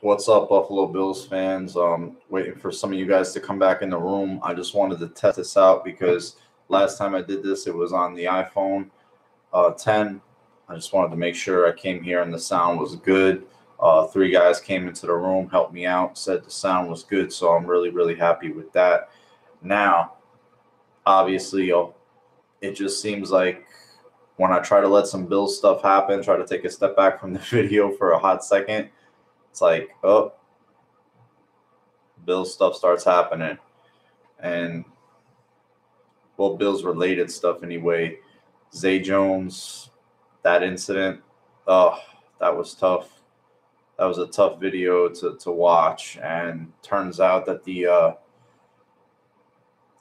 What's up, Buffalo Bills fans? Waiting for some of you guys to come back in the room. I just wanted to test this out because last time I did this, it was on the iPhone 10. I just wanted to make sure I came here and the sound was good. Three guys came into the room, helped me out, said the sound was good, so I'm really, really happy with that. Now, obviously, it just seems like when I try to let some Bills stuff happen, try to take a step back from the video for a hot second, it's like, oh, Bills stuff starts happening. And, well, Bills related stuff anyway. Zay Jones, that incident, oh, that was tough. That was a tough video to watch. And turns out that the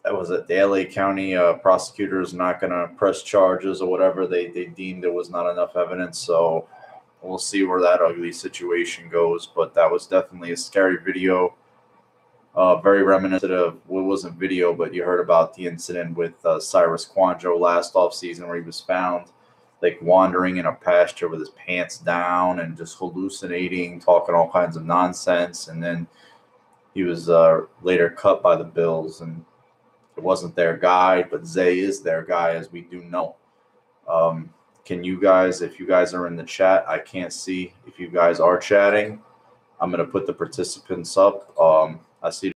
LA County prosecutor is not going to press charges or whatever. They deemed there was not enough evidence. So we'll see where that ugly situation goes. But that was definitely a scary video. Very reminiscent of what wasn't video, but you heard about the incident with Cyrus Quanjo last offseason where he was found like wandering in a pasture with his pants down and just hallucinating, talking all kinds of nonsense. And then he was later cut by the Bills, and it wasn't their guy, but Zay is their guy, as we do know. Can you guys, if you guys are in the chat, I can't see if you guys are chatting. I'm going to put the participants up. I see.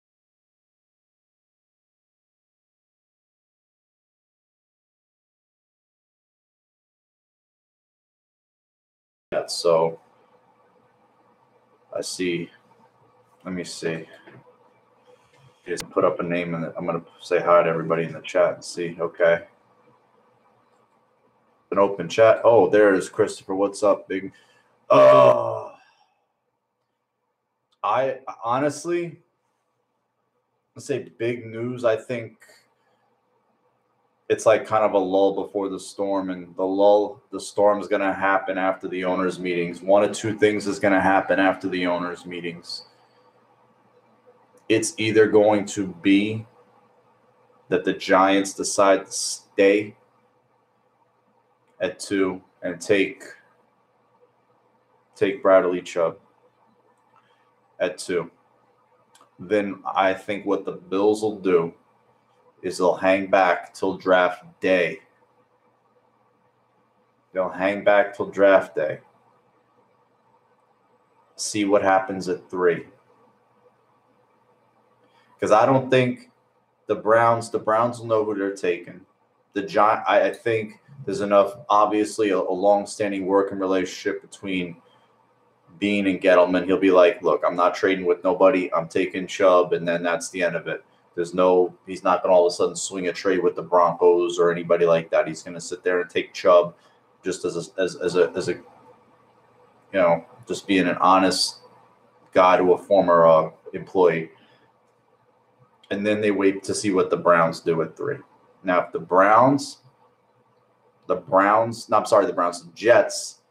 So I see. Let me see. Just put up a name and I'm going to say hi to everybody in the chat and see. Okay. An open chat. Oh, there is Christopher. What's up, big? I honestly, let's say big news. I think it's like kind of a lull before the storm, and the storm is going to happen after the owners' meetings. One of two things is going to happen after the owners' meetings. It's either going to be that the Giants decide to stay at 2 and take Bradley Chubb at 2. Then I think what the Bills will do is they'll hang back till draft day. They'll hang back till draft day. See what happens at 3. Because I don't think the Browns will know who they're taking. I think there's enough, obviously, a long-standing working relationship between Bean and Gettleman. He'll be like, look, I'm not trading with nobody. I'm taking Chubb, and then that's the end of it. He's not going to all of a sudden swing a trade with the Broncos or anybody like that. He's going to sit there and take Chubb just as a just being an honest guy to a former employee. And then they wait to see what the Browns do at 3. Now, if the Jets,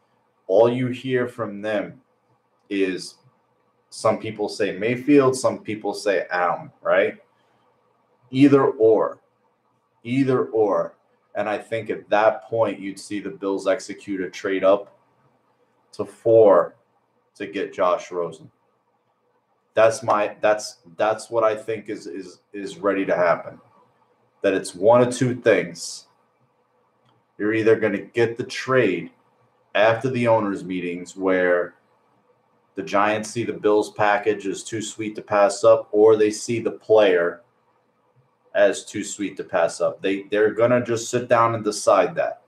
all you hear from them is some people say Mayfield, some people say Allen, right? Either or. And I think at that point, you'd see the Bills execute a trade up to 4 to get Josh Rosen. That's what I think is ready to happen. That it's one of two things. You're either going to get the trade after the owners' meetings where the Giants see the Bills package as too sweet to pass up, or they see the player as too sweet to pass up. They're going to just sit down and decide that.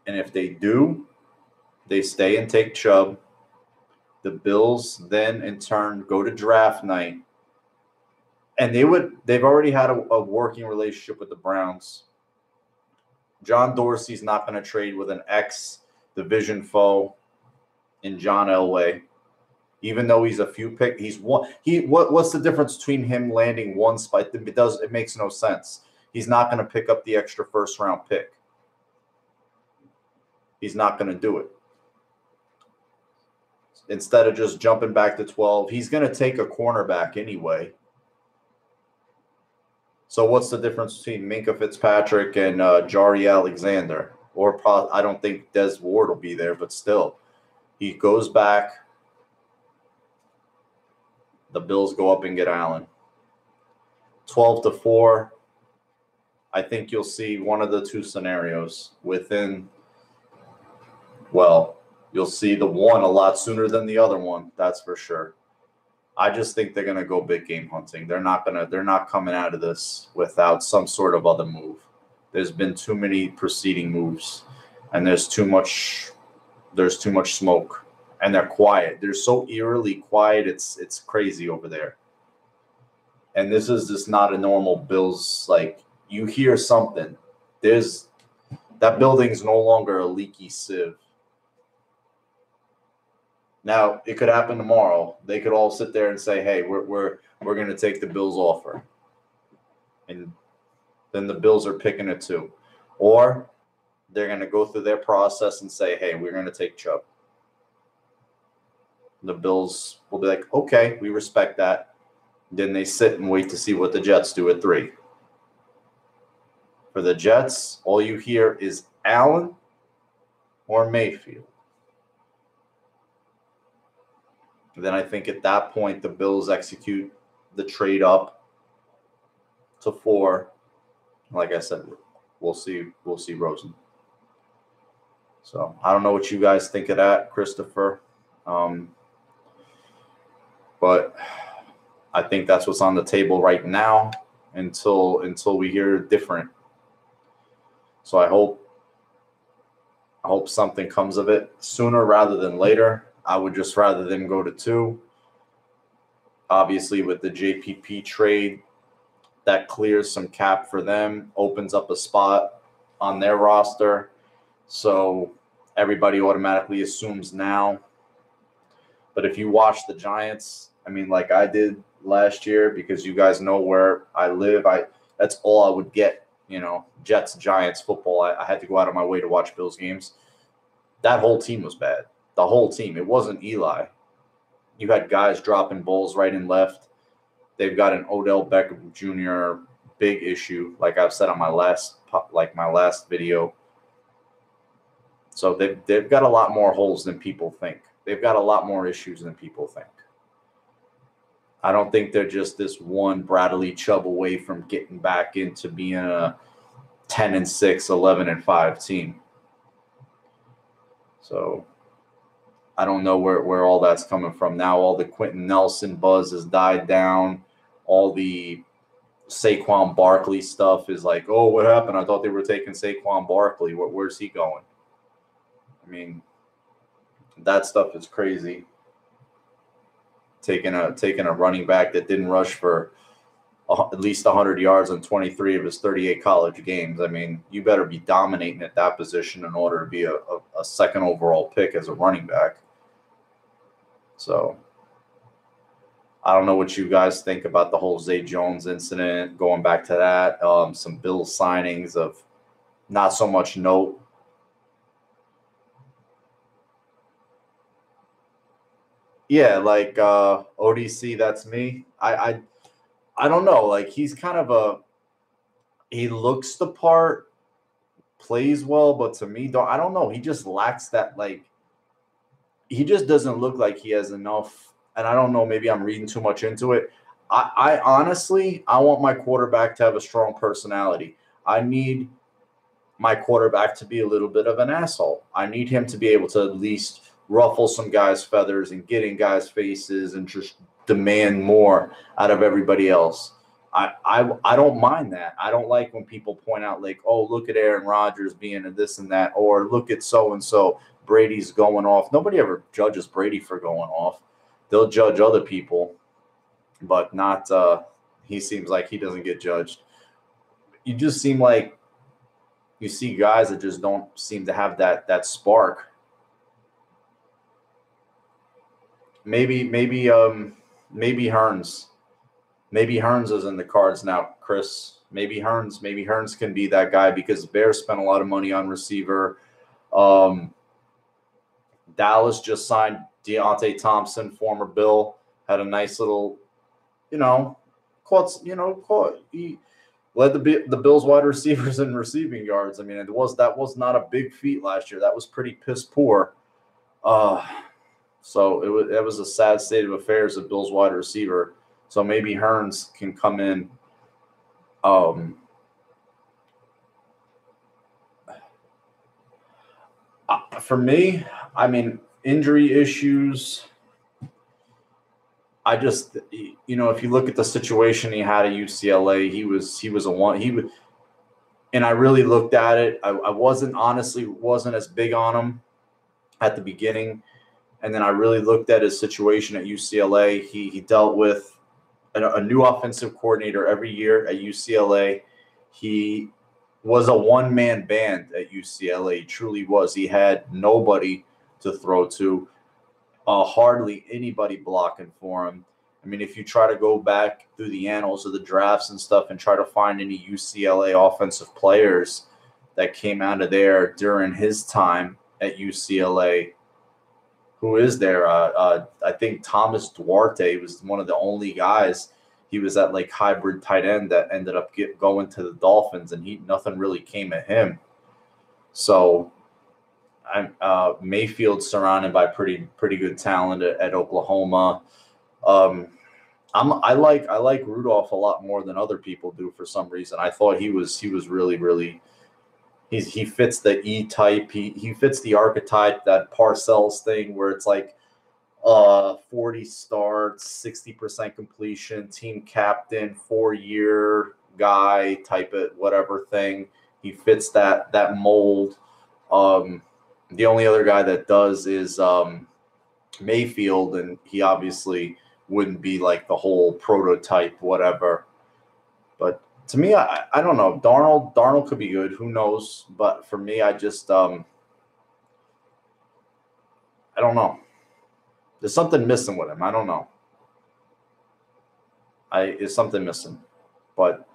And if they do, they stay and take Chubb. The Bills then, in turn, go to draft night. And they've already had a working relationship with the Browns. John Dorsey's not going to trade with an ex-division foe in John Elway. Even though he's a few pick, what's the difference between him landing one spot? It makes no sense. He's not going to pick up the extra first-round pick. He's not going to do it. Instead of just jumping back to 12, he's going to take a cornerback anyway. So what's the difference between Minkah Fitzpatrick and Jari Alexander? Or I don't think Des Ward will be there, but still. He goes back. The Bills go up and get Allen. 12-4. I think you'll see one of the two scenarios within. Well, you'll see the one a lot sooner than the other one. That's for sure. I just think they're gonna go big game hunting. They're not coming out of this without some sort of other move. There's been too many preceding moves, and there's too much smoke, and they're quiet. They're so eerily quiet. It's crazy over there. And this is just not a normal Bills. Like, you hear something. That building's no longer a leaky sieve. Now, it could happen tomorrow. They could all sit there and say, "Hey, we're going to take the Bills offer," and then the Bills are picking it too, or they're going to go through their process and say, "Hey, we're going to take Chubb." The Bills will be like, "Okay, we respect that." Then they sit and wait to see what the Jets do at 3. For the Jets, all you hear is Allen or Mayfield. Then I think at that point, the Bills execute the trade up to 4. Like I said, we'll see Rosen. So I don't know what you guys think of that, Christopher. But I think that's what's on the table right now until we hear different. So I hope something comes of it sooner rather than later. I would just rather them go to 2. Obviously, with the JPP trade, that clears some cap for them, opens up a spot on their roster. So everybody automatically assumes now. But if you watch the Giants, I mean, like I did last year, because you guys know where I live, that's all I would get, Jets, Giants, football. I had to go out of my way to watch Bills games. That whole team was bad. The whole team. It wasn't Eli. You had guys dropping balls right and left. They've got an Odell Beckham Jr. big issue, like I've said on my last video. So they've got a lot more holes than people think. They've got a lot more issues than people think. I don't think they're just this one Bradley Chubb away from getting back into being a 10-6, 11-5 team. So I don't know where all that's coming from. Now all the Quentin Nelson buzz has died down. All the Saquon Barkley stuff is like, oh, what happened? I thought they were taking Saquon Barkley. Where's he going? I mean, that stuff is crazy. Taking a running back that didn't rush for at least 100 yards in 23 of his 38 college games. I mean, you better be dominating at that position in order to be a second overall pick as a running back. So I don't know what you guys think about the whole Zay Jones incident, going back to that. Some Bills signings of not so much note. Yeah, like ODC, that's me. I don't know. Like, he's kind of he looks the part, plays well, but to me, I don't know. He just lacks that, like, he just doesn't look like he has enough. And I don't know, maybe I'm reading too much into it. I honestly, I want my quarterback to have a strong personality. I need my quarterback to be a little bit of an asshole. I need him to be able to at least ruffle some guys' feathers and get in guys' faces and just demand more out of everybody else. I don't mind that. I don't like when people point out, like, oh, look at Aaron Rodgers being a this and that, or look at so-and-so, Brady's going off. Nobody ever judges Brady for going off. They'll judge other people, but not he seems like he doesn't get judged. You just seem like you see guys that just don't seem to have that spark. Maybe Hearns. Maybe Hearns is in the cards now, Chris. Maybe Hearns can be that guy, because the Bears spent a lot of money on receiver. Dallas just signed Deonte Thompson, former Bill, had a nice little, he led the Bills wide receivers in receiving yards. I mean, that was not a big feat last year. That was pretty piss poor. So it was a sad state of affairs at Bills wide receiver. So maybe Hearns can come in. For me, I mean, injury issues. I just, if you look at the situation he had at UCLA, he was a one. And I really looked at it. I wasn't as big on him at the beginning. And then I really looked at his situation at UCLA. He dealt with a new offensive coordinator every year at UCLA. He was a one-man band at UCLA. He truly was. He had nobody to throw to, hardly anybody blocking for him. I mean, if you try to go back through the annals of the drafts and stuff and try to find any UCLA offensive players that came out of there during his time at UCLA, who is there? I think Thomas Duarte was one of the only guys. He was that like hybrid tight end that ended up going to the Dolphins, and nothing really came at him. So Mayfield surrounded by pretty good talent at Oklahoma. I like Rudolph a lot more than other people do for some reason. I thought he was really. He fits the E type. He fits the archetype, that Parcells thing where it's like 40 starts, 60% completion, team captain, 4-year guy type of whatever thing. He fits that mold. The only other guy that does is Mayfield, and he obviously wouldn't be like the whole prototype whatever. But to me, I don't know. Darnold could be good. Who knows? But for me, I just I don't know. There's something missing with him. I don't know. There's something missing. But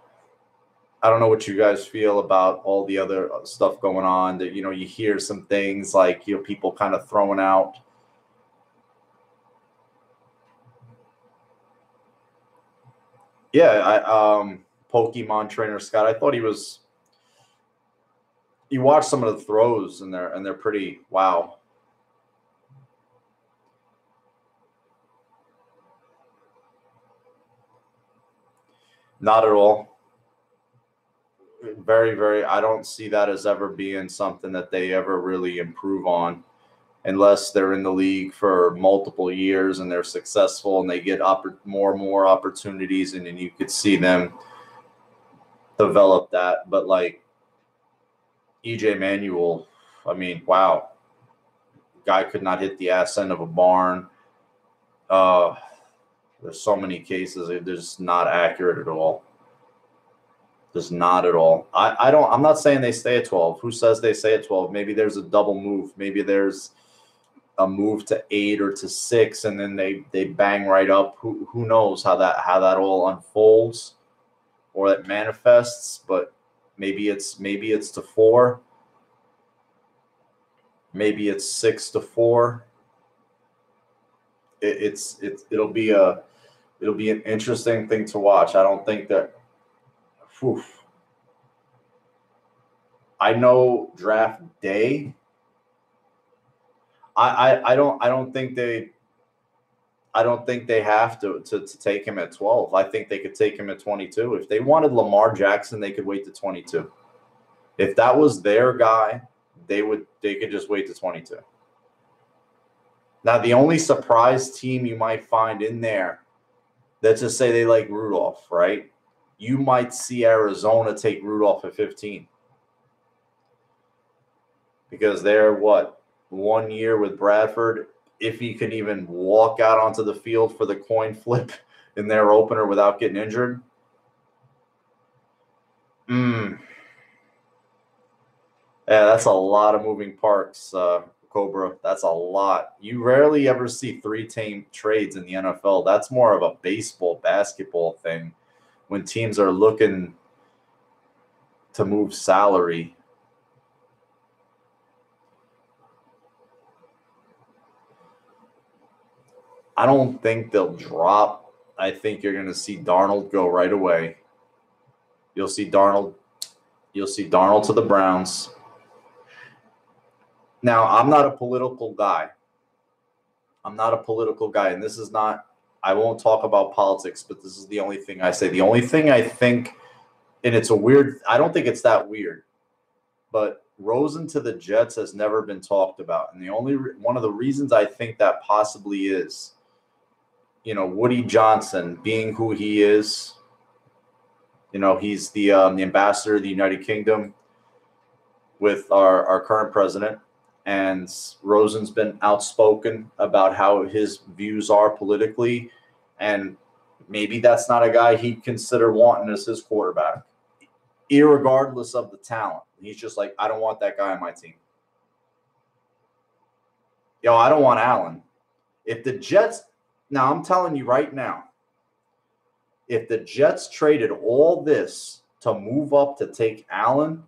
I don't know what you guys feel about all the other stuff going on. That you hear some things like people kind of throwing out. Yeah, Pokemon trainer Scott. I thought he was. You watch some of the throws and they're pretty wow. Not at all. Very, very. I don't see that as ever being something that they ever really improve on, unless they're in the league for multiple years and they're successful and they get more and more opportunities, and then you could see them develop that. But like EJ Manuel, I mean, wow. Guy could not hit the ass end of a barn. There's so many cases. They're just not accurate at all. Just not at all. I'm not saying they stay at 12. Who says they stay at 12? Maybe there's a double move. Maybe there's a move to 8 or to 6, and then they bang right up. Who knows how that all unfolds or it manifests? But maybe it's to 4. Maybe it's 6 to 4. It'll be an interesting thing to watch. I don't think that. Whew. I know draft day. I don't think they have to take him at 12. I think they could take him at 22. If they wanted Lamar Jackson, they could wait to 22. If that was their guy, they could just wait to 22. Now, the only surprise team you might find in there, let's just say they like Rudolph, right? You might see Arizona take Rudolph at 15. Because they're, 1 year with Bradford, if he can even walk out onto the field for the coin flip in their opener without getting injured. Yeah, that's a lot of moving parts, Cobra. That's a lot. You rarely ever see 3-team trades in the NFL. That's more of a basketball thing when teams are looking to move salary. I don't think they'll drop. I think you're going to see Darnold go right away. You'll see Darnold to the Browns. Now, I'm not a political guy. I'm not a political guy, and this is not, I won't talk about politics, but this is the only thing I say. The only thing I think, and it's a weird, I don't think it's that weird, but Rosen to the Jets has never been talked about. And the only one of the reasons I think that possibly is, Woody Johnson being who he is, he's the ambassador of the United Kingdom with our current president. And Rosen's been outspoken about how his views are politically. And maybe that's not a guy he'd consider wanting as his quarterback, irregardless of the talent. He's just like, I don't want that guy on my team. I don't want Allen. If the Jets, now I'm telling you right now, if the Jets traded all this to move up to take Allen,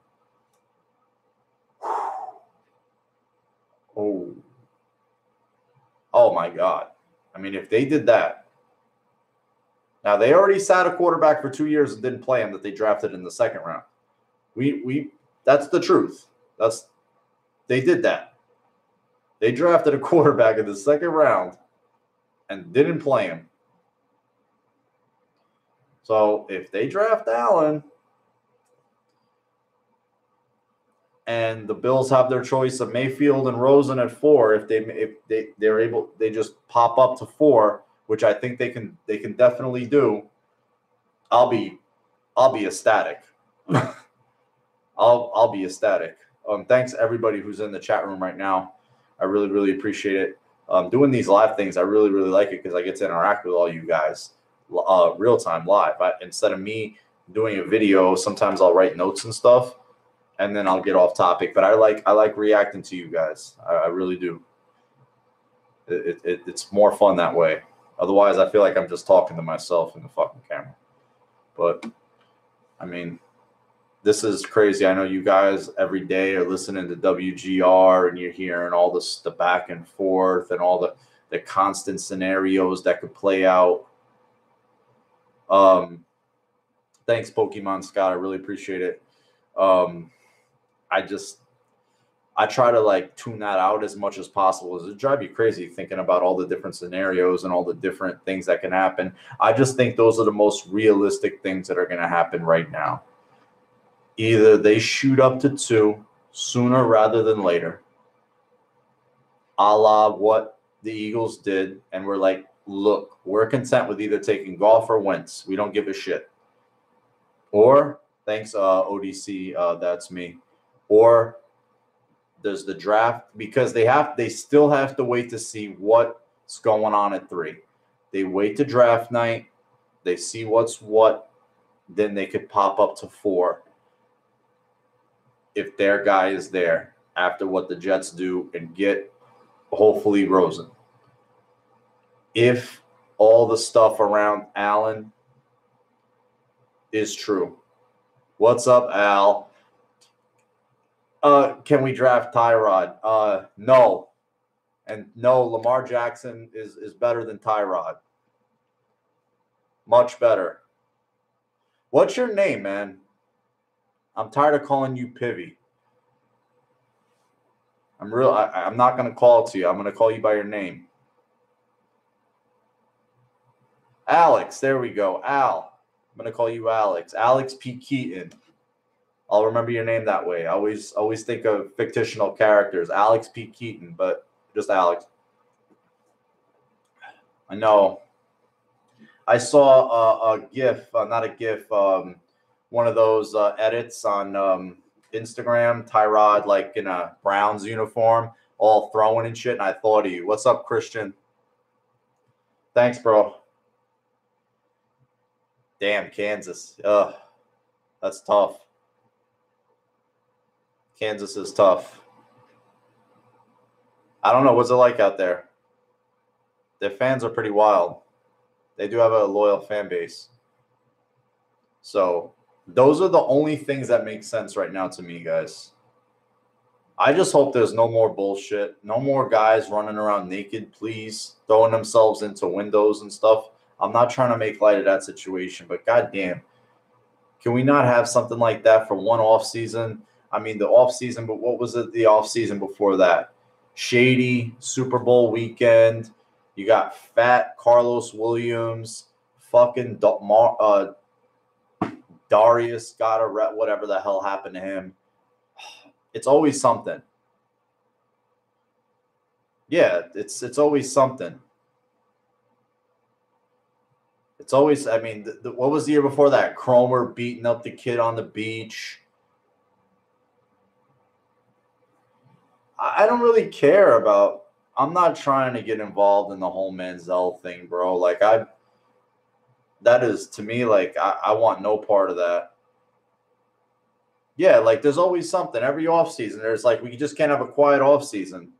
oh my God. I mean, if they did that. Now, they already sat a quarterback for 2 years and didn't play him that they drafted in the second round. That's the truth. They did that. They drafted a quarterback in the second round and didn't play him. So if they draft Allen and the Bills have their choice of Mayfield and Rosen at 4, if they're able, they just pop up to 4, which I think they can definitely do. I'll be ecstatic. I'll be ecstatic. Thanks everybody who's in the chat room right now. I really, really appreciate it. Doing these live things, I really, really like it because I get to interact with all you guys real time live. Instead of me doing a video, sometimes I'll write notes and stuff, and then I'll get off topic. But I like reacting to you guys. I really do. It's more fun that way. Otherwise, I feel like I'm just talking to myself in the fucking camera. But I mean, this is crazy. I know you guys every day are listening to WGR and you're hearing all this, the back and forth and all the constant scenarios that could play out. Thanks, Pokemon Scott. I really appreciate it. I try to tune that out as much as possible. It drives you crazy thinking about all the different scenarios and all the different things that can happen. I just think those are the most realistic things that are going to happen right now. Either they shoot up to 2 sooner rather than later, a la what the Eagles did, and we're like, look, we're content with either taking Goff or Wentz. We don't give a shit. Or, thanks, ODC, that's me. Or there's the draft, because they still have to wait to see what's going on at 3. They wait to draft night. They see what's what. Then they could pop up to 4 if their guy is there after what the Jets do and get, hopefully, Rosen. If all the stuff around Allen is true. What's up, Al? Can we draft Tyrod? No. And no, Lamar Jackson is better than Tyrod. Much better. What's your name, man? I'm tired of calling you Pivy. I'm not going to call it to you. I'm going to call you by your name. Alex, there we go. Al. I'm going to call you Alex. Alex P. Keaton. I'll remember your name that way. I always think of fictional characters. Alex P. Keaton, but just Alex. I know. I saw a GIF, not a GIF, one of those edits on Instagram, Tyrod in a Browns uniform, all throwing and shit, and I thought of you. What's up, Christian? Thanks, bro. Damn, Kansas. Ugh, that's tough. Kansas is tough. I don't know. What's it like out there? Their fans are pretty wild. They do have a loyal fan base. So those are the only things that make sense right now to me, guys. I just hope there's no more bullshit. No more guys running around naked, please, throwing themselves into windows and stuff. I'm not trying to make light of that situation, but goddamn, can we not have something like that for one off season? I mean, the off season, but what was it? The off season before that? Shady Super Bowl weekend. You got fat Carlos Williams, fucking Darius got a rep, whatever the hell happened to him. It's always something. Yeah, it's always something. It's always, I mean, what was the year before that? Cromer beating up the kid on the beach. I don't really care about, I'm not trying to get involved in the whole Manziel thing, bro. Like, that is, to me, like, I want no part of that. Yeah, like, there's always something. Every offseason, there's like, we just can't have a quiet offseason.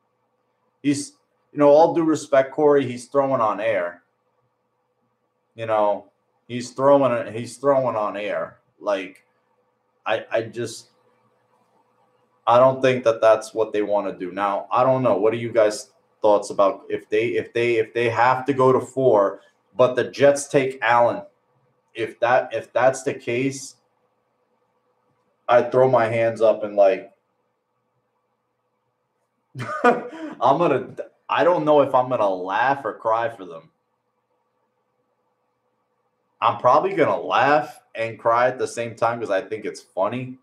He's, all due respect, Corey, he's throwing on air. He's throwing on air. Like, I don't think that that's what they want to do. Now, I don't know. What are you guys' thoughts about if they have to go to 4, but the Jets take Allen? If that's the case, I'd throw my hands up and like I don't know if I'm gonna laugh or cry for them. I'm probably going to laugh and cry at the same time because I think it's funny.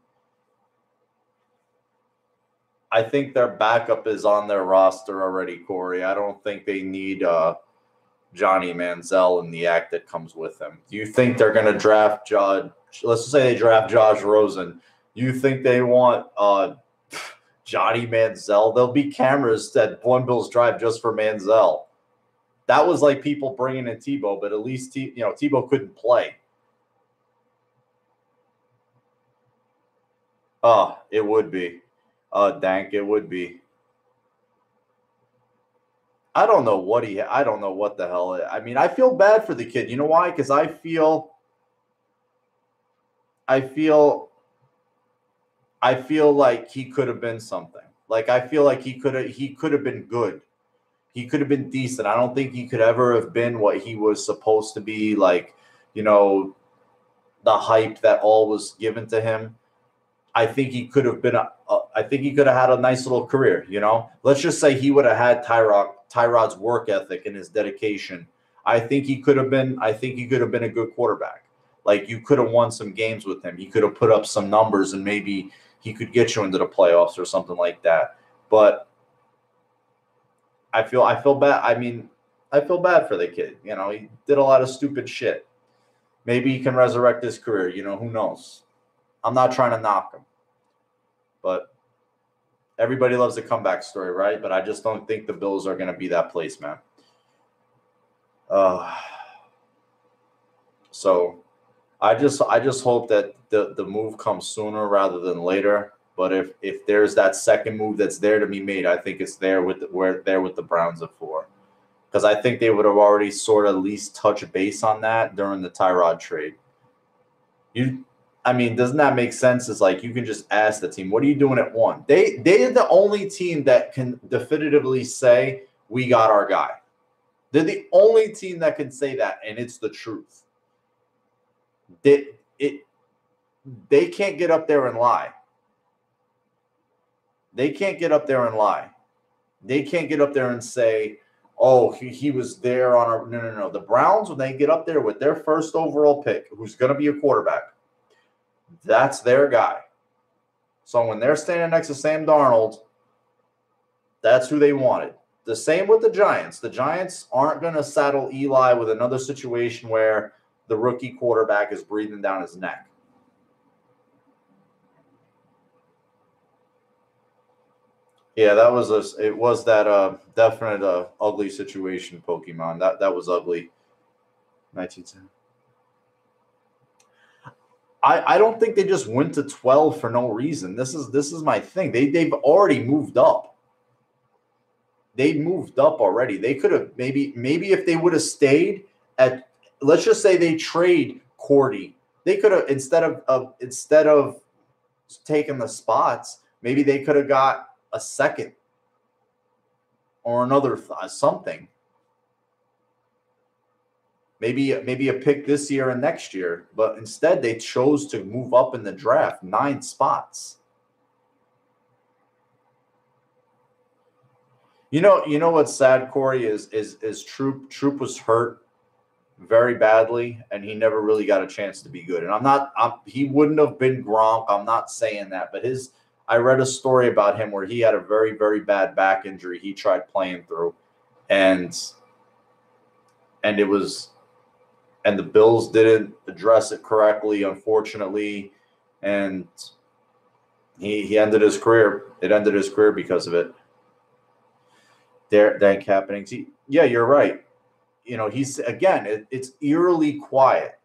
I think their backup is on their roster already, Corey. I don't think they need Johnny Manziel and the act that comes with him. Do you think they're going to draft Let's just say they draft Josh Rosen. You think they want Johnny Manziel? There'll be cameras at One Bills Drive just for Manziel. That was like people bringing in Tebow, but at least Tebow couldn't play. Oh, it would be. Dank, it would be. I don't know what the hell. I mean, I feel bad for the kid. You know why? Because I feel like he could have been something. Like, I feel like he could have been good. He could have been decent. I don't think he could ever have been what he was supposed to be, like, the hype that all was given to him. I think he could have been I think he could have had a nice little career, Let's just say he would have had Tyrod's work ethic and his dedication. I think he could have been a good quarterback. Like, you could have won some games with him. He could have put up some numbers and maybe he could get you into the playoffs or something like that. But I feel bad. I mean, I feel bad for the kid. He did a lot of stupid shit. Maybe he can resurrect his career. Who knows? I'm not trying to knock him. But everybody loves a comeback story, right? But I just don't think the Bills are going to be that place, man. So I just hope that the move comes sooner rather than later. But if there's that second move that's there to be made, I think it's there with the Browns at 4. Because I think they would have already sort of at least touched base on that during the Tyrod trade. Doesn't that make sense? It's like you can just ask the team, what are you doing at 1? They are the only team that can definitively say, we got our guy. They're the only team that can say that, and it's the truth. They can't get up there and lie. They can't get up there and lie. They can't get up there and say, oh, he was there on our – no. The Browns, when they get up there with their first overall pick, who's going to be a quarterback, that's their guy. So when they're standing next to Sam Darnold, that's who they wanted. The same with the Giants. The Giants aren't going to saddle Eli with another situation where the rookie quarterback is breathing down his neck. Yeah, that was that definite ugly situation, Pokemon. That was ugly. 1910. I don't think they just went to 12 for no reason. This is my thing. They've already moved up. They moved up already. They could have maybe if they would have stayed at, let's just say they trade Cordy. They could have instead of taking the spots, maybe they could have got a second or another something. Maybe a pick this year and next year, but instead they chose to move up in the draft 9 spots. You know what's sad, Corey, is Troop was hurt very badly, and he never really got a chance to be good. And he wouldn't have been Gronk. I'm not saying that, but I read a story about him where he had a very, very bad back injury he tried playing through, and it was, and the Bills didn't address it correctly, unfortunately, and he ended his career. It ended his career because of it. That happening. Yeah, you're right. You know, it's eerily quiet.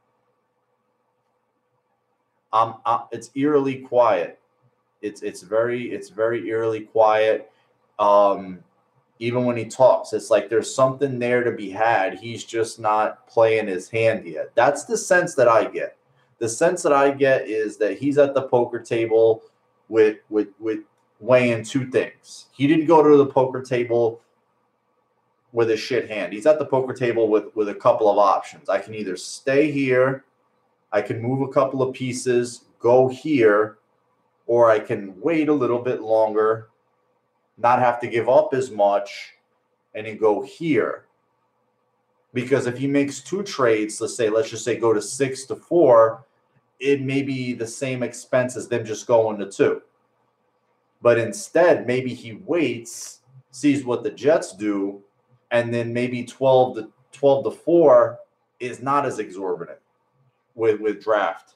It's eerily quiet. It's very eerily quiet. Even when he talks, it's like there's something there to be had. He's just not playing his hand yet. That's the sense that I get. The sense that I get is that he's at the poker table with weighing two things. He didn't go to the poker table with a shit hand. He's at the poker table with a couple of options. I can either stay here, I can move a couple of pieces, go here, or I can wait a little bit longer, not have to give up as much, and then go here. Because if he makes two trades, let's just say go to 6-4, it may be the same expense as them just going to 2. But instead, maybe he waits, sees what the Jets do, and then maybe 12-4 is not as exorbitant with draft.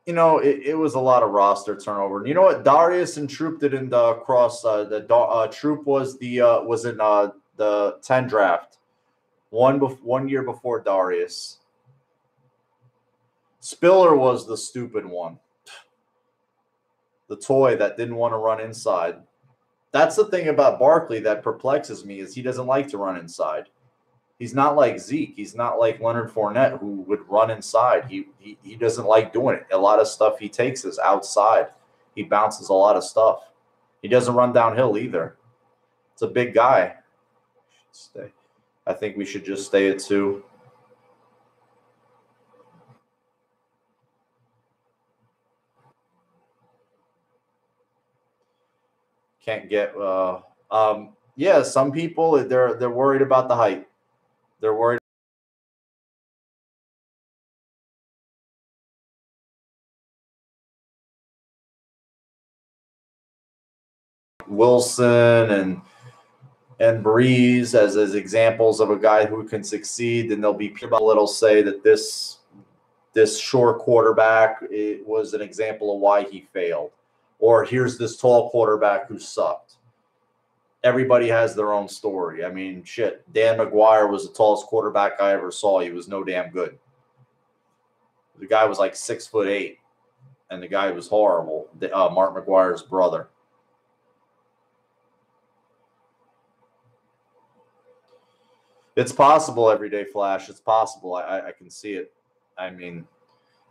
You know, it was a lot of roster turnover. And you know what? Darius and Troop didn't cross. Troop was in the 10 draft, 1 year before Darius. Spiller was the stupid one, the toy that didn't want to run inside. That's the thing about Barkley that perplexes me is he doesn't like to run inside. He's not like Zeke. He's not like Leonard Fournette who would run inside. He doesn't like doing it. A lot of stuff he takes is outside. He bounces a lot of stuff. He doesn't run downhill either. It's a big guy. Stay. I think we should just stay at 2. Can't get yeah, some people they're worried about the height. They're worried Wilson and Brees as examples of a guy who can succeed, and there'll be people that'll say that this short quarterback was an example of why he failed, or here's this tall quarterback who sucked. Everybody has their own story. I mean, shit, Dan McGuire was the tallest quarterback I ever saw. He was no damn good. The guy was like 6'8", and the guy was horrible. Mark McGuire's brother. It's possible, Everyday Flash. It's possible. I can see it. I mean,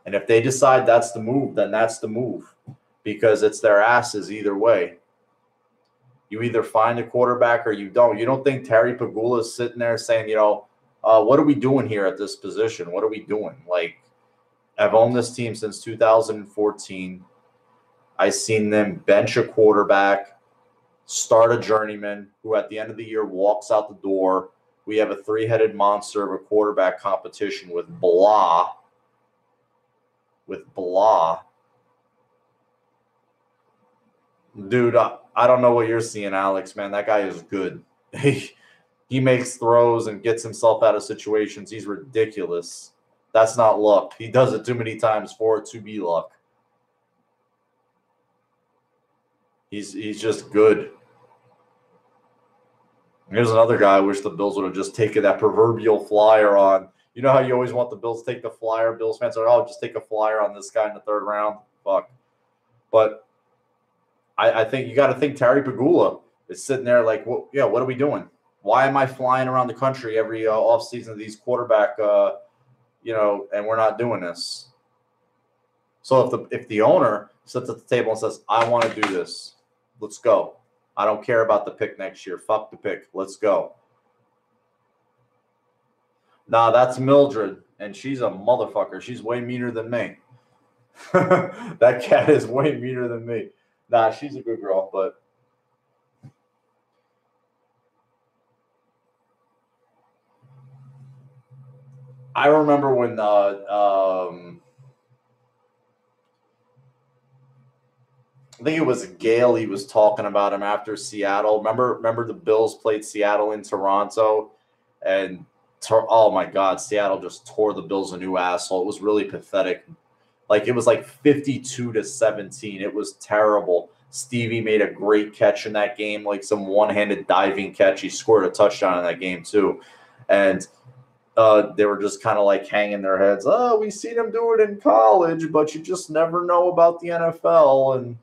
and if they decide that's the move, then that's the move, because it's their asses either way. You either find a quarterback or you don't. You don't think Terry Pagula is sitting there saying, you know, what are we doing here at this position? What are we doing? Like, I've owned this team since 2014. I've seen them bench a quarterback, start a journeyman who at the end of the year walks out the door. We have a 3-headed monster of a quarterback competition with Blah. Dude, I don't know what you're seeing, Alex, man. That guy is good. He makes throws and gets himself out of situations. He's ridiculous. That's not luck. He does it too many times for it to be luck. He's just good. Here's another guy I wish the Bills would have just taken that proverbial flyer on. You know how you always want the Bills to take the flyer? Bills fans are, just take a flyer on this guy in the 3rd round. Fuck. But I think you got to think Terry Pagula is sitting there like, well, yeah, what are we doing? Why am I flying around the country every offseason of these quarterback, and we're not doing this? So if the owner sits at the table and says, I want to do this, let's go. I don't care about the pick next year. Fuck the pick. Let's go. Nah, that's Mildred. and she's a motherfucker. She's way meaner than me. That cat is way meaner than me. Nah, she's a good girl, but I remember when I think it was Gale. He was talking about him after Seattle. Remember the Bills played Seattle in Toronto, and oh my God, Seattle just tore the Bills a new asshole. It was really pathetic. Like it was like 52-17. It was terrible. Stevie made a great catch in that game, like some one-handed diving catch. He scored a touchdown in that game too, and they were just kind of like hanging their heads. Oh, we seen him do it in college, but you just never know about the NFL.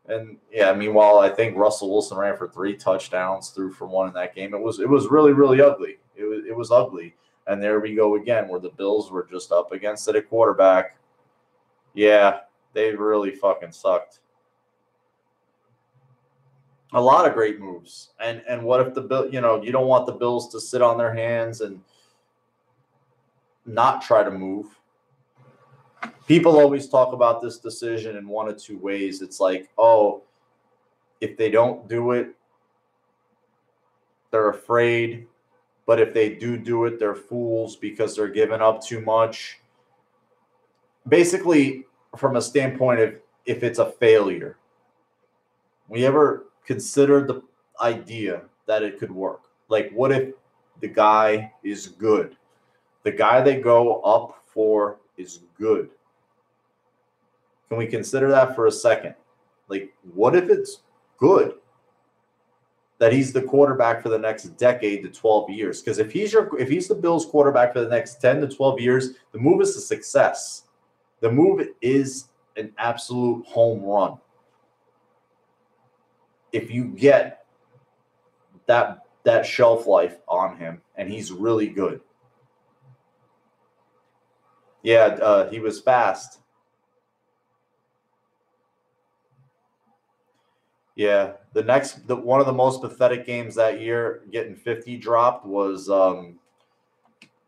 And yeah, meanwhile, I think Russell Wilson ran for 3 touchdowns, threw for 1 in that game. It was really, really ugly. It was ugly. And there we go again, where the Bills were just up against it at quarterback. Yeah, they really fucking sucked. A lot of great moves. And what if the Bill, you don't want the Bills to sit on their hands and not try to move. People always talk about this decision in one of two ways. It's like, oh, if they don't do it, they're afraid. But if they do it, they're fools because they're giving up too much. Basically, from a standpoint of if it's a failure, we ever considered the idea that it could work? Like, what if the guy is good? The guy they go up for is good. Can we consider that for a second? Like, what if it's good that he's the quarterback for the next decade to 12 years? Because if he's the Bills quarterback for the next 10 to 12 years, the move is a success. The move is an absolute home run. If you get that shelf life on him and he's really good. Yeah, he was fast. Yeah, one of the most pathetic games that year, getting 50 dropped, was the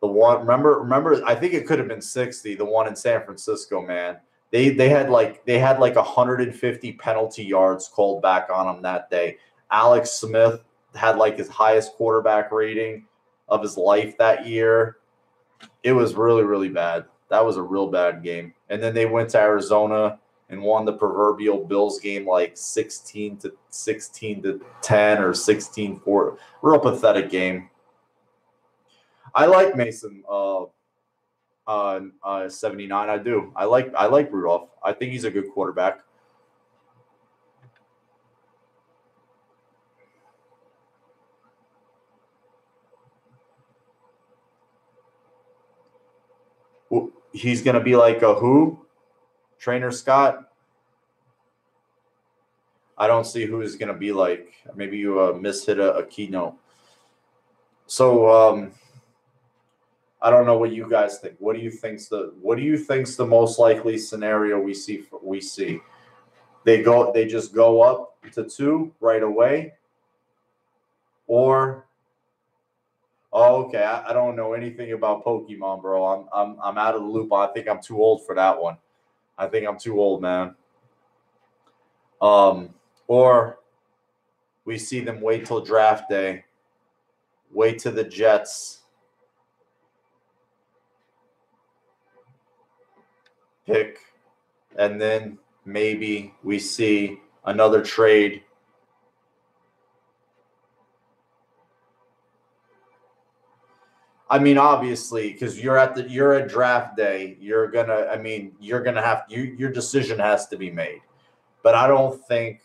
one. Remember, I think it could have been 60. The one in San Francisco, man. They had like 150 penalty yards called back on them that day. Alex Smith had like his highest quarterback rating of his life that year. It was really, really bad. That was a real bad game. And then they went to Arizona and won the proverbial Bills game like 16-10 or 16-4. Real pathetic game. I like Mason 79. I do. I like Rudolph. I think he's a good quarterback. He's going to be like a who? Trainer Scott? I don't see who he's going to be like. Maybe you mishit a keynote. So I don't know what you guys think. What do you think's the most likely scenario we see? They just go up to 2 right away, or oh, okay. I don't know anything about Pokemon, bro. I'm out of the loop. I think I'm too old for that one. I think I'm too old, man. Or we see them wait till draft day, wait to the Jets pick, and then maybe we see another trade. I mean, obviously, because you're at draft day, your decision has to be made. But I don't think,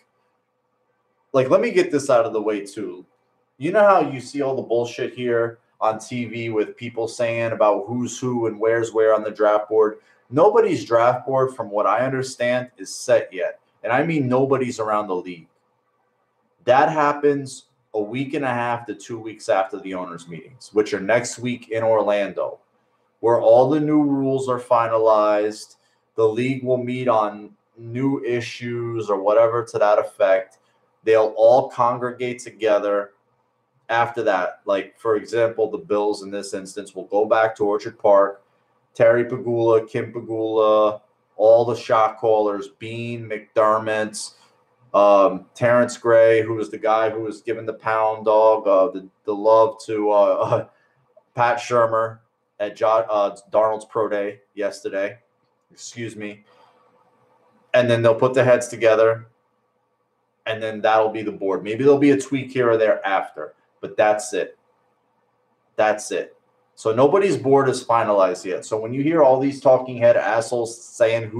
like, let me get this out of the way too. You know how you see all the bullshit here on TV with people saying about who's who and where's where on the draft board? Nobody's draft board, from what I understand, is set yet. And I mean nobody's around the league. That happens a week and a half to 2 weeks after the owners' meetings, which are next week in Orlando, where all the new rules are finalized. The league will meet on new issues or whatever to that effect. They'll all congregate together after that. Like, for example, the Bills in this instance will go back to Orchard Park. Terry Pagula, Kim Pagula, all the shot callers, Bean, McDermott, Terrence Gray, who was the guy who was giving the pound dog, the love to Pat Shermer at Darnold's Pro Day yesterday. Excuse me. And then they'll put their heads together, and then that'll be the board. Maybe there'll be a tweak here or there after, but that's it. That's it. So nobody's board is finalized yet. So when you hear all these talking head assholes saying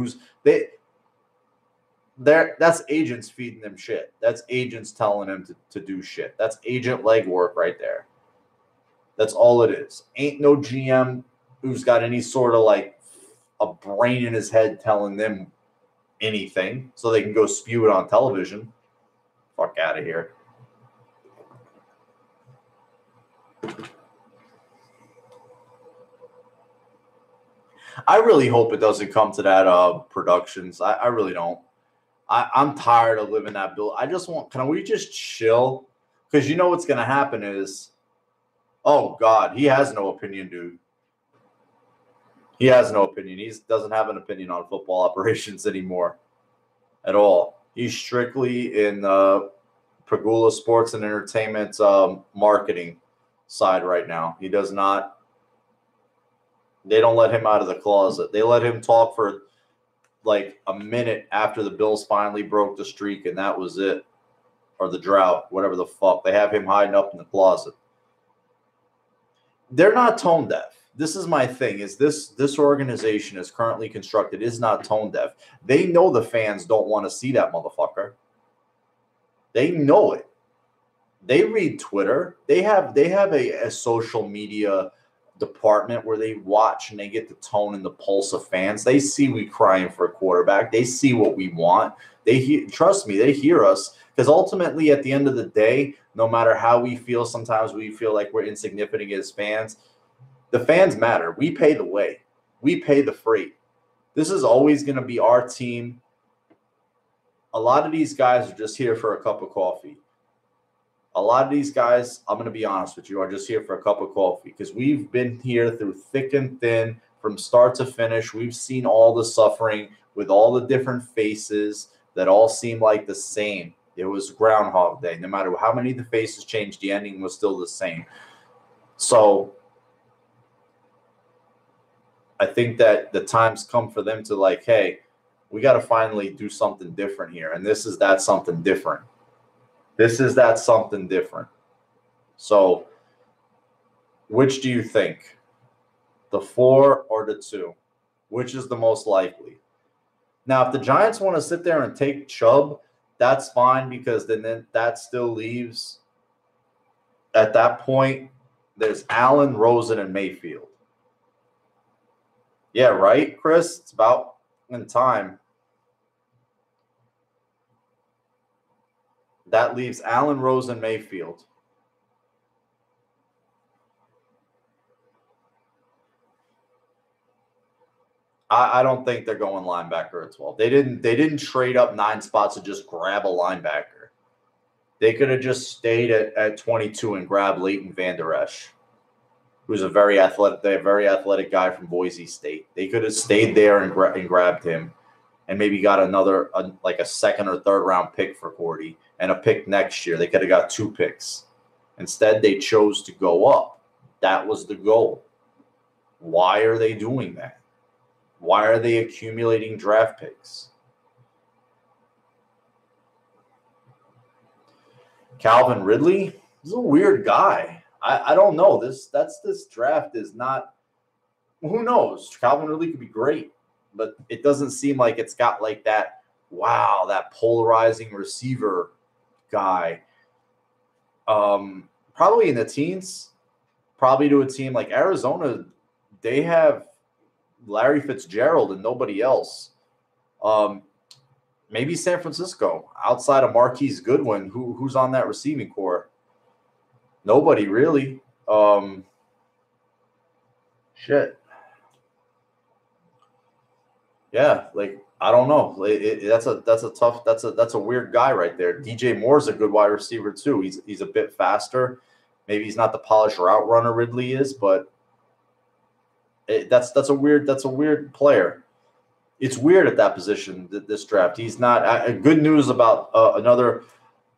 that's agents feeding them shit. That's agents telling them to do shit. That's agent legwork right there. That's all it is. Ain't no GM who's got any sort of like a brain in his head telling them anything so they can go spew it on television. Fuck out of here. I really hope it doesn't come to that productions. I really don't. I'm tired of living that bill. I just want, can we just chill? Because you know what's going to happen is, oh, God, he has no opinion, dude. He has no opinion. He doesn't have an opinion on football operations anymore at all. He's strictly in Pagula Sports and Entertainment marketing side right now. He does not. They don't let him out of the closet. They let him talk for like a minute after the Bills finally broke the streak, and that was it. Or the drought, whatever the fuck. They have him hiding up in the closet. They're not tone deaf. This is my thing, is this organization is currently constructed is not tone deaf. They know the fans don't want to see that motherfucker. They know it. They read Twitter. They have a social media department where they watch and they get the tone and the pulse of fans. They see we crying for a quarterback. They see what we want. Trust me, they hear us, because ultimately at the end of the day, no matter how we feel, sometimes we feel like we're insignificant as fans. The fans matter. We pay the way. We pay the freight. This is always going to be our team. A lot of these guys are just here for a cup of coffee. A lot of these guys, I'm going to be honest with you, are just here for a cup of coffee, because we've been here through thick and thin from start to finish. We've seen all the suffering with all the different faces that all seem like the same. It was Groundhog Day. No matter how many the faces changed, the ending was still the same. So I think that the time's come for them to like, hey, we got to finally do something different here. And this is that something different. This is that something different. So which do you think? The 4 or the 2? Which is the most likely? Now, if the Giants want to sit there and take Chubb, that's fine, because then that still leaves, at that point, there's Allen, Rosen, and Mayfield. Yeah, right, Chris? It's about in time. That leaves Allen, Rosen, Mayfield. I don't think they're going linebacker at 12. They didn't trade up 9 spots to just grab a linebacker. They could have just stayed at 22 and grabbed Leighton Vander Esch, who's a very athletic guy from Boise State. They could have stayed there and grabbed him, and maybe got another like a second or third round pick for Cordy and a pick next year. They could have got 2 picks. Instead, they chose to go up. That was the goal. Why are they doing that? Why are they accumulating draft picks? Calvin Ridley is a weird guy. I don't know. This draft is not. Who knows? Calvin Ridley could be great, but it doesn't seem like it's got like that. Wow, that polarizing receiver guy. Probably in the teens. Probably to a team like Arizona, they have Larry Fitzgerald and nobody else. Maybe San Francisco, outside of Marquise Goodwin, who's on that receiving core. Nobody really. Shit. Yeah, like I don't know. That's a weird guy right there. DJ Moore's a good wide receiver too. He's a bit faster. Maybe he's not the polished route runner Ridley is, but That's a weird player. It's weird at that position, this draft. He's not good news about another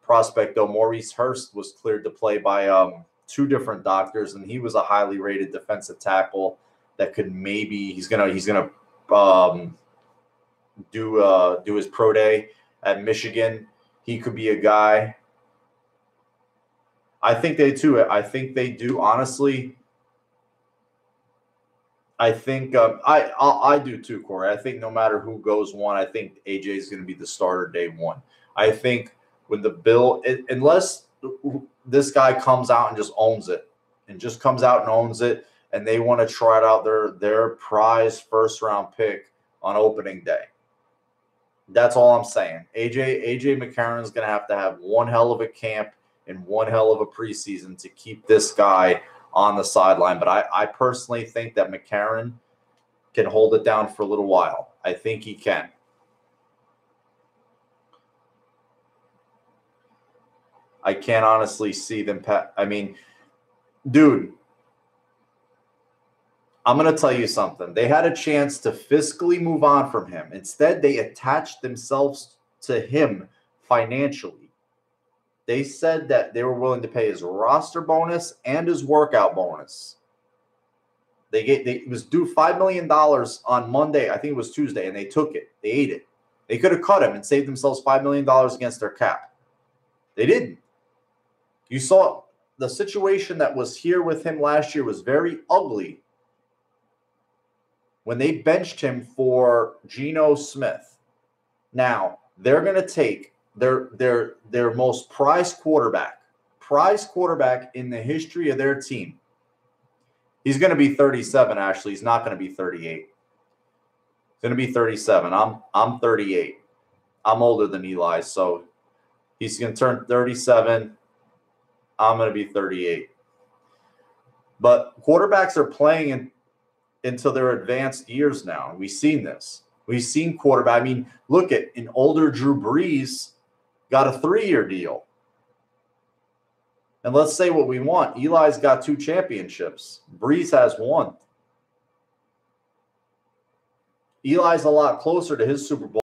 prospect, though. Maurice Hurst was cleared to play by two different doctors, and he was a highly rated defensive tackle that could maybe he's gonna do his pro day at Michigan. He could be a guy. I think they do. Honestly, I think I do too, Corey. I think no matter who goes one, I think AJ is going to be the starter day one. I think when the Bill, unless this guy comes out and just owns it, and they want to try out their prize first round pick on opening day. That's all I'm saying. AJ McCarron is going to have one hell of a camp and one hell of a preseason to keep this guy on the sideline. But I personally think that McCarron can hold it down for a little while. I think he can. I can't honestly see them. Dude, I'm going to tell you something. They had a chance to fiscally move on from him. Instead, they attached themselves to him financially. They said that they were willing to pay his roster bonus and his workout bonus. It was due $5 million on Monday. I think it was Tuesday, and they took it. They ate it. They could have cut him and saved themselves $5 million against their cap. They didn't. You saw the situation that was here with him last year was very ugly when they benched him for Geno Smith. Now, they're going to take their most prized quarterback in the history of their team. He's going to be 37, actually. He's not going to be 38. He's going to be 37. I'm 38. I'm older than Eli, so he's going to turn 37. I'm going to be 38. But quarterbacks are playing into their advanced years now. We've seen this. We've seen quarterback. I mean, look at an older Drew Brees got a 3-year deal. And let's say what we want. Eli's got 2 championships. Brees has 1. Eli's a lot closer to his Super Bowl.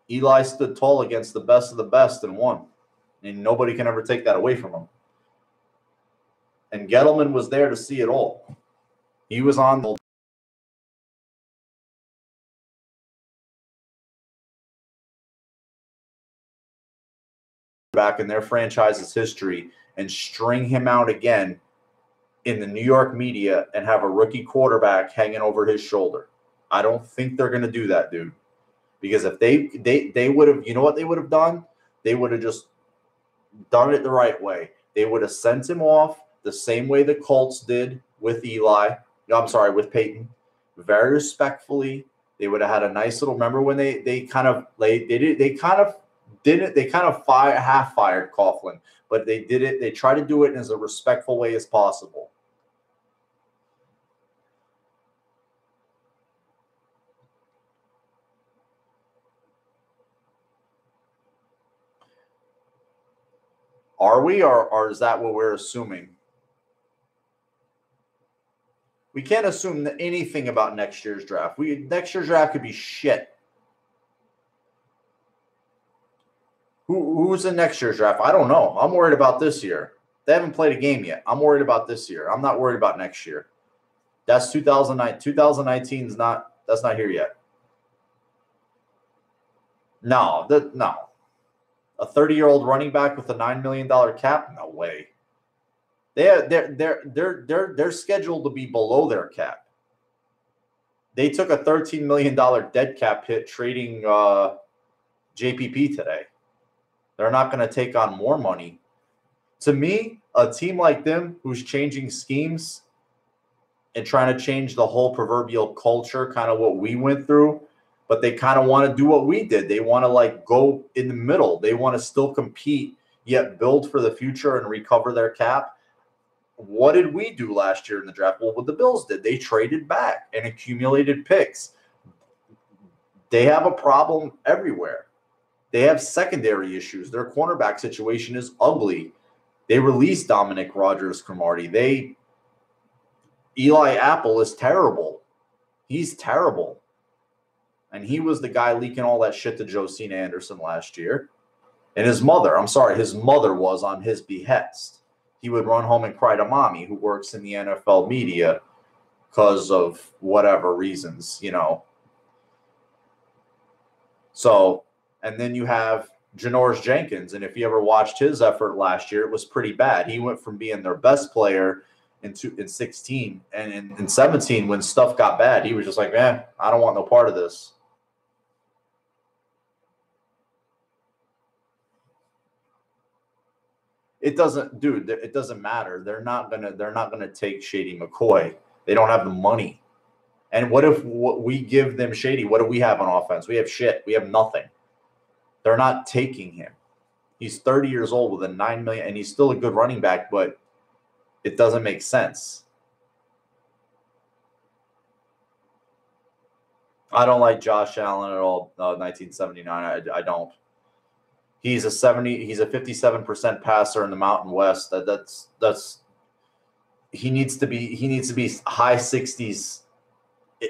Eli stood tall against the best of the best and won. And nobody can ever take that away from him. And Gettleman was there to see it all. He was on the back in their franchise's history and string him out again in the New York media and have a rookie quarterback hanging over his shoulder. I don't think they're going to do that, dude. Because if they would have, you know what they would have done? They would have just done it the right way. They would have sent him off the same way the Colts did with with Peyton. Very respectfully. They would have had a nice little, remember when they half fired Coughlin, but they did it. They tried to do it in as a respectful way as possible. Are we, or is that what we're assuming? We can't assume anything about next year's draft. Next year's draft could be shit. Who's in next year's draft? I don't know. I'm worried about this year. They haven't played a game yet. I'm worried about this year. I'm not worried about next year. That's 2009. 2019 is not. That's not here yet. No. A 30-year-old running back with a $9 million cap? No way. They're scheduled to be below their cap. They took a $13 million dead cap hit trading JPP today. They're not going to take on more money. To me, a team like them who's changing schemes and trying to change the whole proverbial culture, kind of what we went through, but they kind of want to do what we did. They want to go in the middle. They want to still compete, yet build for the future and recover their cap. What did we do last year in the draft? Well, what the Bills did, they traded back and accumulated picks. They have a problem everywhere. They have secondary issues. Their cornerback situation is ugly. They released Dominic Rodgers-Cromartie. Eli Apple is terrible. He's terrible. And he was the guy leaking all that shit to Josina Anderson last year. And his mother was on his behest. He would run home and cry to mommy, who works in the NFL media, because of whatever reasons, So, and then you have Janoris Jenkins. And if you ever watched his effort last year, it was pretty bad. He went from being their best player in 16 and in 17, when stuff got bad, he was just like, man, I don't want no part of this. It doesn't matter. They're not gonna take Shady McCoy. They don't have the money. And what if we give them Shady? What do we have on offense? We have shit. We have nothing. They're not taking him. He's 30 years old with a $9 million, and he's still a good running back, but it doesn't make sense. I don't like Josh Allen at all. 1979. I don't. He's a 57% passer in the Mountain West. That's he needs to be high 60s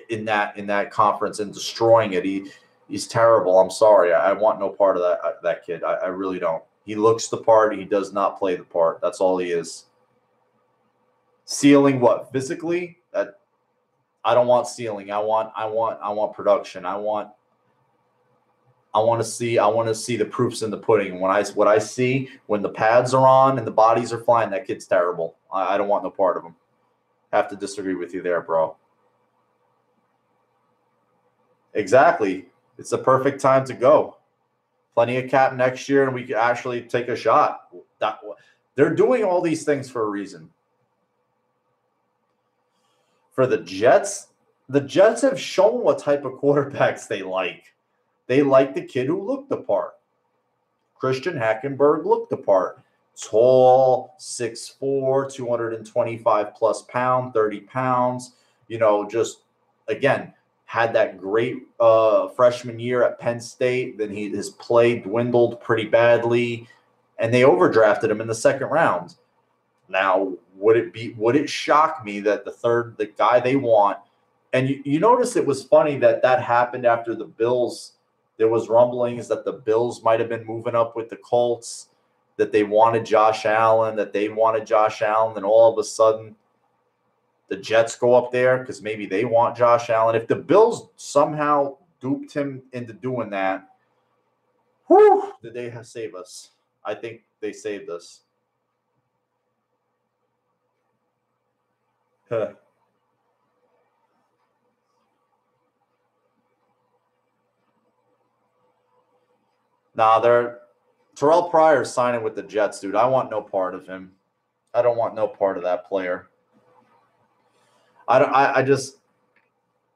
in that conference and destroying it. He's terrible. I'm sorry. I want no part of that kid. I really don't. He looks the part. He does not play the part. That's all he is. Ceiling what? Physically? I don't want ceiling. I want production. I want to see the proofs in the pudding. What I see when the pads are on and the bodies are flying, that kid's terrible. I don't want no part of him. Have to disagree with you there, bro. Exactly. It's the perfect time to go. Plenty of cap next year, and we could actually take a shot. They're doing all these things for a reason. For the Jets have shown what type of quarterbacks they like. They like the kid who looked the part. Christian Hackenberg looked the part. Tall, 6'4", 225 plus pound, 30 pounds. Just, again, had that great freshman year at Penn State. Then his play dwindled pretty badly, and they overdrafted him in the second round. Now, would it shock me that the guy they want, and you notice it was funny that happened after the Bills. There was rumblings that the Bills might have been moving up with the Colts, that they wanted Josh Allen, and all of a sudden the Jets go up there because maybe they want Josh Allen. If the Bills somehow duped him into doing that, whew, did they save us? I think they saved us. Huh. Nah, Terrelle Pryor signing with the Jets, dude. I want no part of him. I don't want no part of that player.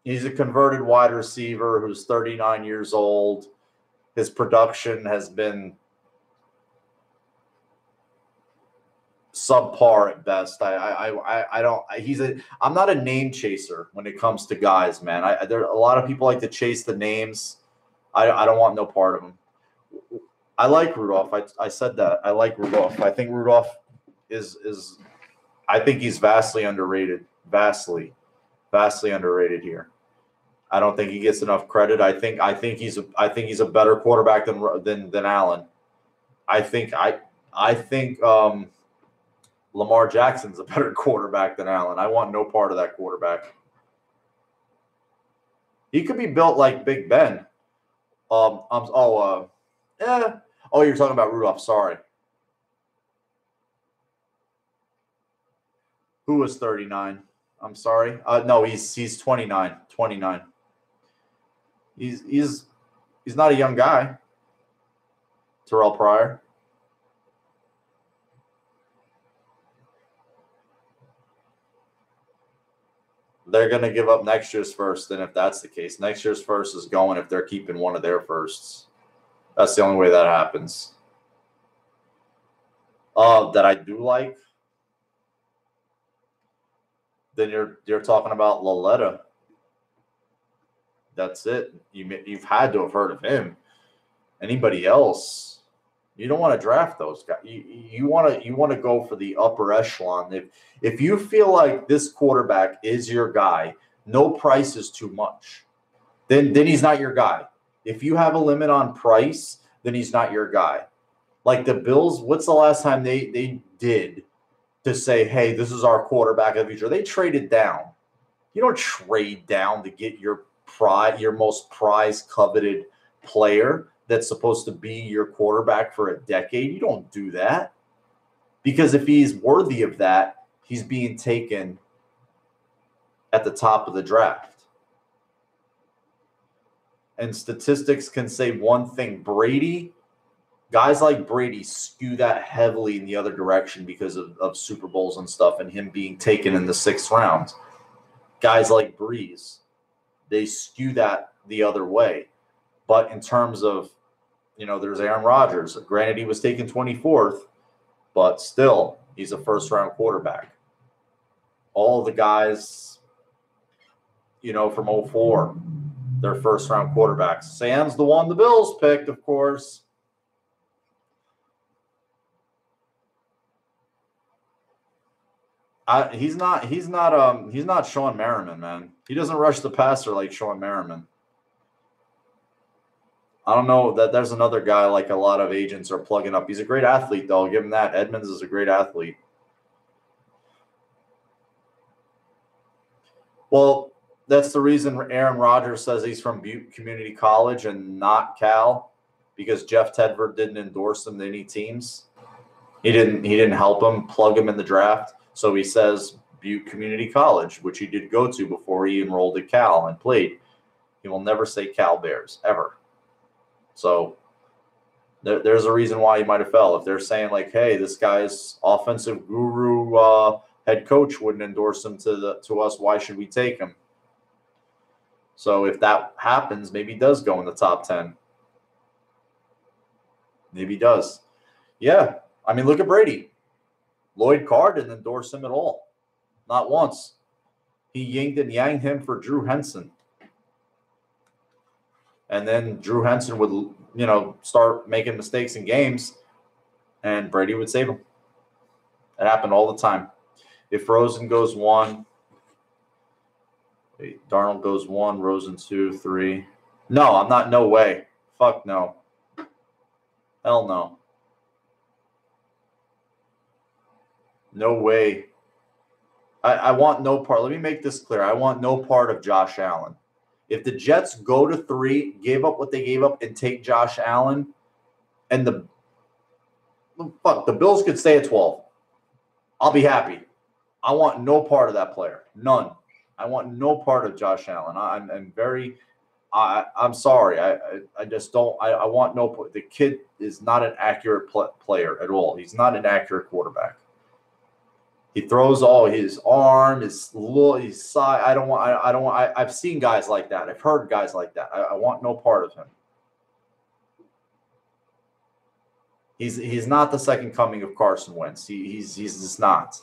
He's a converted wide receiver who's 39 years old. His production has been subpar at best. I'm not a name chaser when it comes to guys, man. There a lot of people like to chase the names. I don't want no part of them. I like Rudolph. I said that. I like Rudolph. I think Rudolph I think he's vastly underrated. Vastly underrated here. I don't think he gets enough credit. I think he's a better quarterback than Allen. I think Lamar Jackson's a better quarterback than Allen. I want no part of that quarterback. He could be built like Big Ben. You're talking about Rudolph. Sorry. Who was 39? I'm sorry. No, he's 29. 29. He's not a young guy. Terrelle Pryor. They're going to give up next year's first, and if that's the case, next year's first is going if they're keeping one of their firsts. That's the only way that happens. That I do like. Then you're talking about Laletta. That's it. You've had to have heard of him. Anybody else, you don't want to draft those guys. You want to go for the upper echelon. If you feel like this quarterback is your guy, no price is too much. Then he's not your guy. If you have a limit on price, then he's not your guy. Like the Bills, what's the last time they did to say, hey, this is our quarterback of the future? They traded down. You don't trade down to get your most prized, coveted player that's supposed to be your quarterback for a decade. You don't do that. Because if he's worthy of that, he's being taken at the top of the draft. And statistics can say one thing. Guys like Brady skew that heavily in the other direction because of Super Bowls and stuff and him being taken in the 6th round. Guys like Brees, they skew that the other way. But in terms of, there's Aaron Rodgers. Granted, he was taken 24th, but still, he's a first-round quarterback. All the guys, from 04, they're first-round quarterbacks. Sam's the one the Bills picked, of course. He's not Shawne Merriman, man. He doesn't rush the passer like Shawne Merriman. I don't know that there's another guy like a lot of agents are plugging up. He's a great athlete, though. I'll give him that. Edmonds is a great athlete. Well, that's the reason Aaron Rodgers says he's from Butte Community College and not Cal, because Jeff Tedford didn't endorse him to any teams. He didn't help him plug him in the draft. So he says Butte Community College, which he did go to before he enrolled at Cal and played. He will never say Cal Bears, ever. So there's a reason why he might have fell. If they're saying, like, hey, this guy's offensive guru head coach wouldn't endorse him to us, why should we take him? So if that happens, maybe he does go in the top 10. Maybe he does. Yeah. I mean, look at Brady. Lloyd Carr didn't endorse him at all. Not once. He yinked and yanged him for Drew Henson. And then Drew Henson would, start making mistakes in games, and Brady would save him. It happened all the time. If Rosen goes 1, Darnold goes 1, Rosen 2, 3. No, I'm not. No way. Fuck no. Hell no. No way. I want no part. Let me make this clear. I want no part of Josh Allen. If the Jets go to 3, gave up what they gave up, and take Josh Allen, and the Bills could stay at 12, I'll be happy. I want no part of that player. None. I want no part of Josh Allen. I'm sorry. I just don't. I want no part. The kid is not an accurate player at all. He's not an accurate quarterback. He throws all his arm, his side. I don't want. I've seen guys like that. I've heard guys like that. I want no part of him. He's not the second coming of Carson Wentz. He's just not.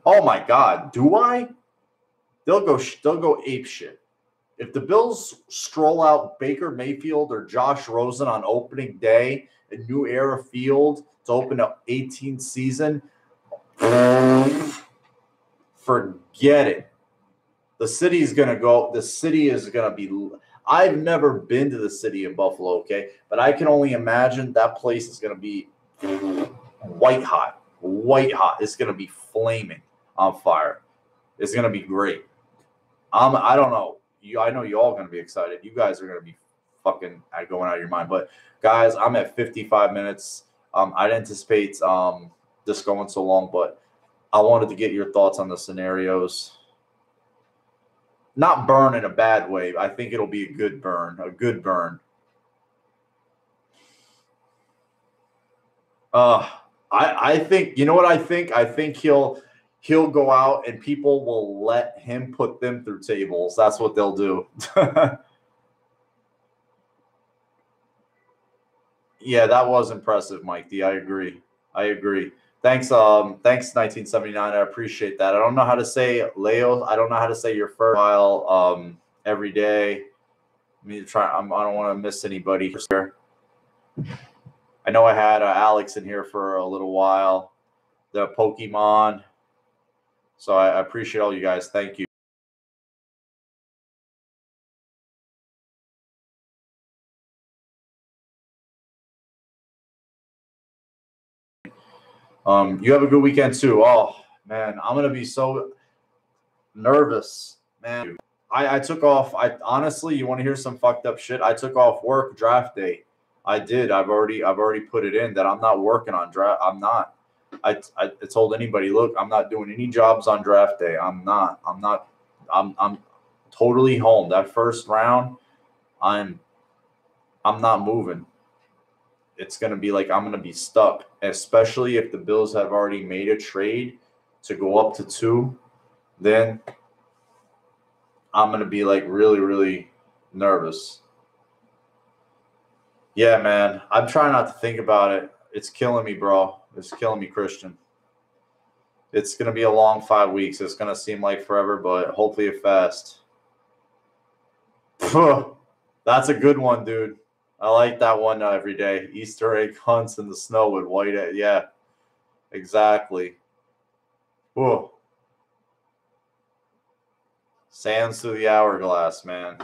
Oh my God, do I? They'll go ape shit. If the Bills stroll out Baker Mayfield or Josh Rosen on opening day at New Era Field to open up 18th season, forget it. The city is going to be – I've never been to the city of Buffalo, okay? But I can only imagine that place is going to be white hot. White hot. It's going to be flaming on fire. It's going to be great. I don't know. I know you all going to be excited. You guys are going to be fucking going out of your mind. But, guys, I'm at 55 minutes. I didn't anticipate this going so long, but I wanted to get your thoughts on the scenarios. Not burn in a bad way. I think it'll be a good burn. A good burn. I think, you know what I think? I think he'll go out and people will let him put them through tables. That's what they'll do. Yeah, that was impressive, Mike D. I agree. Thanks, 1979. I appreciate that. I don't know how to say Leo. I don't know how to say your first while every day. me try. I don't want to miss anybody here. I know I had Alex in here for a little while. The Pokemon. So I appreciate all you guys. Thank you. You have a good weekend too. Oh man, I'm gonna be so nervous, man. I took off. I honestly, you want to hear some fucked up shit? I took off work draft day. I did. I've already put it in that I'm not working on draft. I'm not. I told anybody, look, I'm not doing any jobs on draft day. I'm totally home. That first round, I'm not moving. It's going to be like I'm going to be stuck, especially if the Bills have already made a trade to go up to 2. Then I'm going to be like really, really nervous. Yeah, man. I'm trying not to think about it. It's killing me, bro. It's killing me, Christian. It's going to be a long 5 weeks. It's going to seem like forever, but hopefully it fast. That's a good one, dude. I like that one every day. Easter egg hunts in the snow with white egg. Yeah, exactly. Whoa. Sands through the hourglass, man.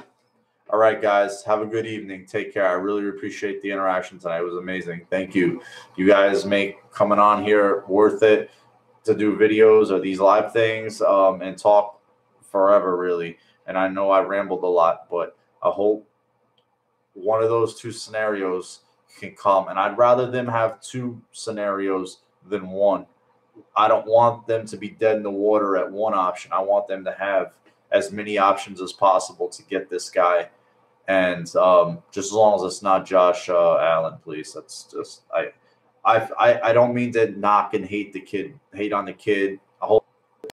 All right, guys. Have a good evening. Take care. I really appreciate the interaction tonight. It was amazing. Thank you. You guys make coming on here worth it to do videos or these live things and talk forever, really. And I know I rambled a lot, but I hope one of those 2 scenarios can come. And I'd rather them have 2 scenarios than 1. I don't want them to be dead in the water at 1 option. I want them to have as many options as possible to get this guy. And just as long as it's not Josh Allen, please. That's just I don't mean to knock and hate on the kid.